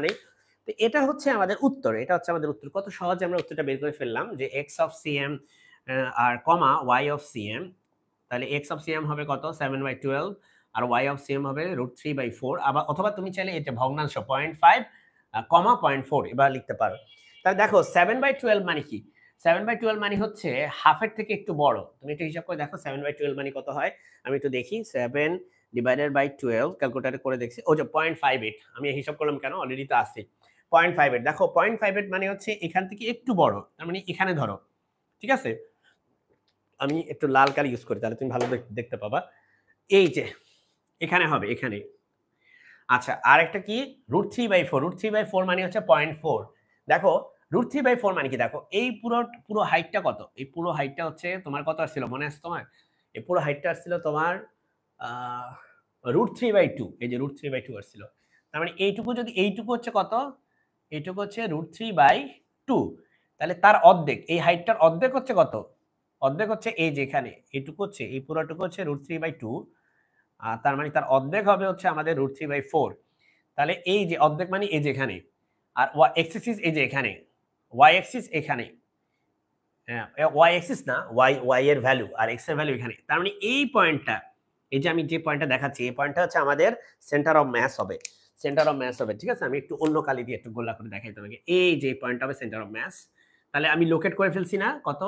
নেই। তো এটা হচ্ছে আমাদের উত্তর। এটা হচ্ছে আমাদের উত্তর। কত সহজে আমরা উত্তরটা বের করে ফেললাম যে x of cm R comma y of cm। তাহলে x of cm হবে কত? 7/12 আর y of cm হবে √3/4। আবার অথবা তুমি চাইলে এটা ভগ্নাংশ 0.5 কমা 0.4 এবার লিখতে পারো। তাহলে দেখো 7/12 মানে কি? 7/12 মানে হচ্ছে হাফের থেকে একটু বড়। তুমি একটু হিসাব করে দেখো 7/12 মানে কত হয়? আমি একটু দেখি 7 ডিভাইডেড বাই 12 ক্যালকুলেটরে করে দেখছি। ও যে 0.58 আমি হিসাব করলাম কেন? অলরেডি তো আছে। 0.58 দেখো 0.58 মানে হচ্ছে এখান থেকে একটু বড়। তার মানে এখানে ধরো। ঠিক আছে? আমি একটু লাল কালি ইউজ করি তাহলে তুমি ভালো দেখতে পাবা। এই যে এখানে হবে এখানে। আচ্ছা আরেকটা কি √3/4 √3/4 মানে হচ্ছে 0.4 দেখো √3/4 মানে কি দেখো এই পুরো হাইটটা কত এই পুরো হাইটটা হচ্ছে তোমার কত আসছিল মনে আছে তোমার এই পুরো হাইটটা আসছিল তোমার √3/2 এই যে √3/2 আসছিল তার মানে এইটুকু হচ্ছে কত এইটুকু হচ্ছে √3/2 তাহলে তার অর্ধেক এই হাইটটার অর্ধেক হচ্ছে কত অর্ধেক হচ্ছে এই যে এখানে এইটুকু হচ্ছে এই পুরোটুকু হচ্ছে √3/2 তার মানে তার অর্ধেক হবে হচ্ছে আমাদের √3/4 তাহলে এই যে অর্ধেক মানে এই যে এখানে আর এক্সিস এই যে এখানে ওয়াই এক্সিস এখানে ওয়াই এক্সিস না ওয়াই এর ভ্যালু আর এক্স এর ভ্যালু এখানে তার মানে এই পয়েন্টটা এই যে আমি যে পয়েন্টটা দেখাচ্ছি এই পয়েন্টটা হচ্ছে আমাদের সেন্টার অফ ম্যাস হবে সেন্টার অফ ম্যাস হবে ঠিক আছে আমি একটু অন্য কালি দিয়ে একটু গোলা করে দেখাই তোমাকে এই যে পয়েন্টটা হবে সেন্টার অফ ম্যাস তাহলে আমি লোকেট করে ফেলছি না কত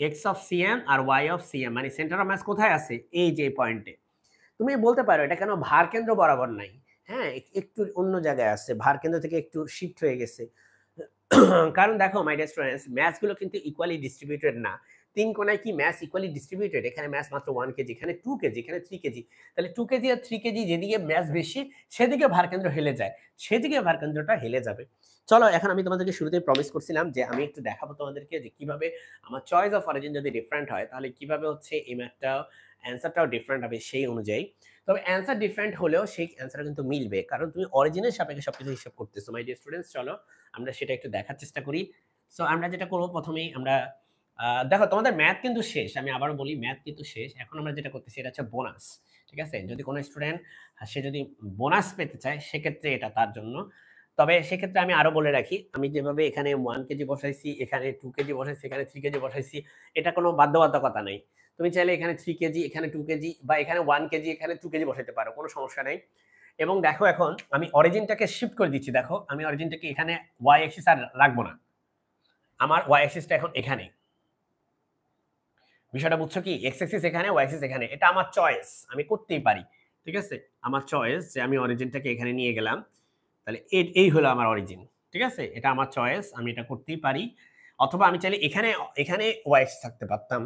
এক্স অফ সিএম আর ওয়াই অফ সিএম মানে সেন্টার অফ ম্যাস কোথায় আছে এই যে পয়েন্টে তুমি বলতে পারো এটা কেন ভার কেন্দ্র বরাবর নাই হ্যাঁ একটু অন্য জায়গায় আছে ভার কেন্দ্র থেকে একটু শিফট হয়ে গেছে কারণ দেখো মাই ডিয়ার স্টুডেন্টস ম্যাথস গুলো কিন্তু ইকুয়ালি ডিস্ট্রিবিউটেড না তিন কোণায় কি ম্যাথস ইকুয়ালি ডিস্ট্রিবিউটেড এখানে ম্যাথস মাত্র 1 কেজি এখানে 2 কেজি এখানে 3 কেজি তাহলে 2 কেজি আর 3 কেজি যেদিকে ম্যাথস বেশি সেদিকে ভার কেন্দ্র হেলে যায় সেদিকে ভার কেন্দ্রটা হেলে যাবে চলো এখন আমি তোমাদেরকে শুরুতেই প্রমিস করছিলাম যে আমি একটু দেখাবো তোমাদেরকে যে কিভাবে আমার চয়েস অফ অরিজিন যদি ডিফারেন্ট হয় তাহলে কিভাবে হচ্ছে এই ম্যাথটা অ্যান্সারটাও ডিফারেন্ট হবে সেই অনুযায়ী তবে অ্যান্সার ডিফারেন্ট হলেও সেই অ্যান্সারটা কিন্তু মিলবে কারণ তুমি অরিজিনের সাপেক্ষে সবকিছু হিসাব করতেছো মাই ডিয়ার স্টুডেন্টস চলো আমরা সেটা একটু দেখার চেষ্টা করি সো আমরা যেটা করবো প্রথমেই আমরা দেখো তোমাদের ম্যাথ কিন্তু শেষ আমি আবারও বলি ম্যাথ কিন্তু শেষ এখন আমরা যেটা করতেছি এটা হচ্ছে বোনাস ঠিক আছে যদি কোনো স্টুডেন্ট সে যদি বোনাস পেতে চায় সেক্ষেত্রে এটা তার জন্য তবে সেক্ষেত্রে আমি আরো বলে রাখি আমি যেভাবে এখানে 1 কেজি বসাইছি এখানে 2 কেজি বসাইছি এখানে 3 কেজি বসাইছি এটা কোনো বাধ্যবাধকতা নেই তুমি চাইলে এখানে 3 কেজি এখানে 2 কেজি বা এখানে 1 কেজি এখানে 2 কেজি বসাইতে পারো কোনো সমস্যা নেই এবং দেখো এখন আমি অরিজিনটাকে শিফট করে দিচ্ছি দেখো আমি অরিজিনটাকে এখানে ওয়াই অ্যাক্সিস আর রাখবো না আমার ওয়াই অ্যাক্সিসটা এখন এখানে বিষয়টা বুঝছো কি এক্স অ্যাক্সিস এখানে ওয়াই অ্যাক্সিস এখানে এটা আমার চয়েস আমি করতেই পারি ঠিক আছে আমার চয়েস যে আমি অরিজিনটাকে এখানে নিয়ে গেলাম তাহলে এই হলো আমার অরিজিন ঠিক আছে এটা আমার চয়েস আমি এটা করতেই পারি অথবা আমি চাইলে এখানে এখানে ওয়াই অ্যাক্সিস থাকতে পারতাম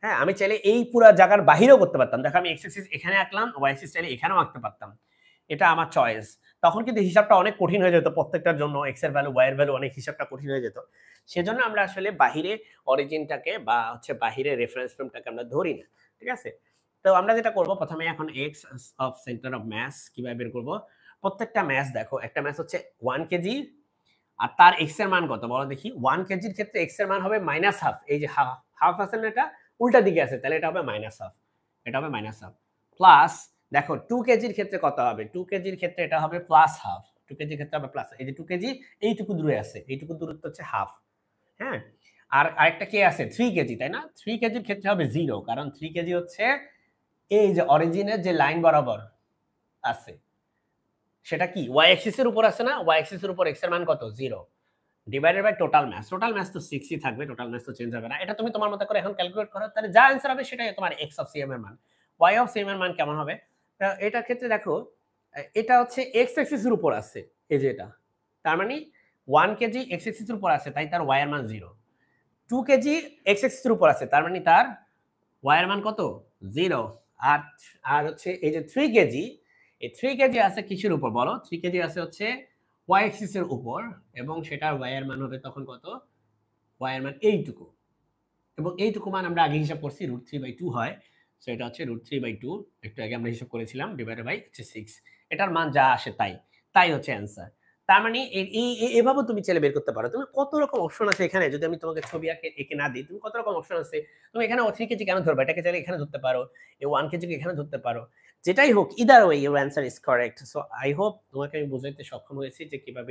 হ্যাঁ আমি চাইলে এই পুরো জায়গার বাহিরেও করতে পারতাম দেখো আমি এক্স অ্যাক্সিস এখানে আঁকলাম ওয়াই অ্যাক্সিস চাইলে এখানেও আঁকতে পারতাম এটা আমার চয়েস তখন কিন্তু হিসাবটা অনেক কঠিন হয়ে যেত প্রত্যেকটার জন্য এক্স এর ভ্যালু ওয়াই এর ভ্যালু অনেক হিসাবটা কঠিন হয়ে যেত সেজন্য আমরা আসলে বাহিরে অরিজিনটাকে বা হচ্ছে বাহিরে রেফারেন্স ফ্রেমটাকে আমরা ধরি না ঠিক আছে তো আমরা যেটা করব প্রথমে এখন X of centre of mass কিভাবে বের করব প্রত্যেকটা ম্যাস দেখো একটা ম্যাস হচ্ছে 1 কেজি আর তার এক্স এর মান কত বলো দেখি 1 কেজির ক্ষেত্রে এক্স এর মান হবে -হাফ এই যে হাফ আছে না এটা উল্টা দিকে আছে তাহলে এটা হবে -হাফ এটা হবে -হাফ প্লাস দেখো 2 কেজির ক্ষেত্রে কত হবে 2 কেজির ক্ষেত্রে এটা হবে +হাফ 2 কেজির ক্ষেত্রে হবে প্লাস এই যে 2 কেজি এইটুকু দূরে আছে এইটুকু দূরত্ব হচ্ছে হাফ হ্যাঁ আর আরেকটা কে আছে 3 কেজি তাই না 3 কেজির ক্ষেত্রে হবে 0 কারণ 3 কেজি হচ্ছে এই যে অরিজিনের যে লাইন বরাবর আছে সেটা কি ওয়াই অ্যাক্সিস এর উপর আছে না ওয়াই অ্যাক্সিস এর উপর এক্স এর মান কত 0 ডিভাইডেড বাই টোটাল ম্যাস তো 6 ই থাকবে টোটাল ম্যাস তো চেঞ্জ হবে না এটা তুমি তোমার মতো করে এখন ক্যালকুলেট করো তাহলে যা आंसर হবে সেটাই তোমার x অফ cm এর মান y অফ cm এর মান কেমন হবে এটার ক্ষেত্রে দেখো এটা হচ্ছে x অ্যাক্সিস এর উপর আছে এই যে এটা তার মানে 1 কেজি x অ্যাক্সিস এর উপর আছে তাই তার y এর মান 0 2 কেজি x অ্যাক্সিস এর উপর আছে তার মানে তার y এর মান কত 0 আর আর হচ্ছে এই যে 3 কেজি এই 3 কেজি আছে কিসের উপর বলো 3 কেজি আছে হচ্ছে y অ্যাক্সিস এর উপর এবং সেটার y এর মান হবে তখন কত y এর মান এইটুকু এবং এইটুকু মান আমরা আগে হিসাব করছি √3/2 হয় সো এটা হচ্ছে √3/2 একটু আগে আমরা হিসাব করেছিলাম ডিভাইডেড বাই হচ্ছে 6 এটার মান যা আসে তাই হচ্ছে অ্যানসার তার মানে এভাবে তুমি চাইলে বের করতে পারো তুমি কত রকম অপশন আছে এখানে যদি আমি তোমাকে ছবি এঁকে না দিই তুমি কত রকম অপশন আছে তুমি এখানে 3 কেজি কেন ধরবে এটাকে চাইলে এখানে ধরতে পারো এই 1 কেজি এখানে ধরতে পারো যেটাই হোক either way your answer is correct. So I hope তোমাকে আমি বোঝাইতে সক্ষম হয়েছি যে কিভাবে